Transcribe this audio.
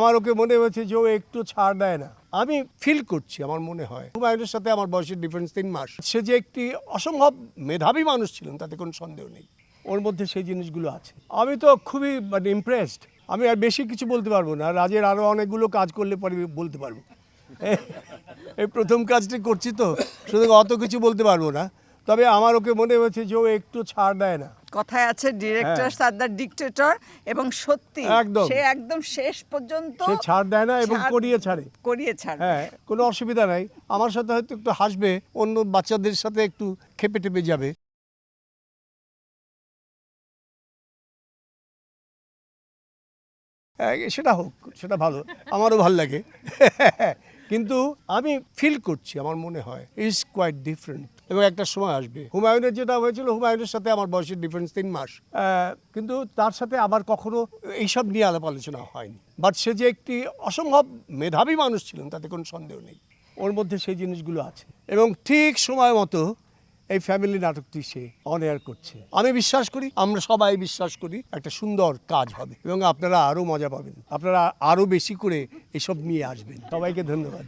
আমার ওকে মনে হয়েছে যে ও একটু ছাড় দেয় না। আমি ফিল করছি, আমার মনে হয় হুমায়ুনের সাথে আমার বয়সের ডিফারেন্স 3 মাস। সে যে একটি অসম্ভব মেধাবী মানুষ ছিলেন তাতে কোনো সন্দেহ নেই, ওর মধ্যে সেই জিনিসগুলো আছে। আমি তো খুবই ইমপ্রেসড। আমি আর বেশি কিছু বলতে পারবো না, রাজের আরও অনেকগুলো কাজ করলে পরে বলতে পারবো। এই প্রথম কাজটি করছি তো, সুতরাং অত কিছু বলতে পারবো না। তবে আমার ওকে মনে হয়েছে যে ও একটু ছাড় দেয় না। কথায় আছে ডিরেক্টর আর দ্য ডিক্টেটর, এবং সত্যি সে একদম শেষ পর্যন্ত সে ছাড় দেয় না এবং করিয়ে ছাড়ে। হ্যাঁ, কোনো অসুবিধা নাই। আমার সাথে হয়তো একটু হাসবে, অন্য বাচ্চাদের সাথে একটু খেপে টেপে যাবে। সেটা হোক, সেটা ভালো, আমারও ভালো লাগে। কিন্তু আমি ফিল করছি, আমার মনে হয় ইজ কোয়াইট ডিফারেন্ট। এবং একটা সময় আসবে, হুমায়ুনের যেটা হয়েছিল, হুমায়ুনের সাথে আমার বয়সের ডিফারেন্স 3 মাস, কিন্তু তার সাথে আবার কখনো এইসব নিয়ে আলাপ আলোচনা হয়নি। বাট সে যে একটি অসম্ভব মেধাবী মানুষ ছিলেন তাতে কোনো সন্দেহ নেই, ওর মধ্যে সেই জিনিসগুলো আছে। এবং ঠিক সময় মতো এই ফ্যামিলি নাটকটি সে অন এয়ার করছে। আমি বিশ্বাস করি, আমরা সবাই বিশ্বাস করি একটা সুন্দর কাজ হবে এবং আপনারা আরও মজা পাবেন, আপনারা আরও বেশি করে এসব নিয়ে আসবেন। সবাইকে ধন্যবাদ।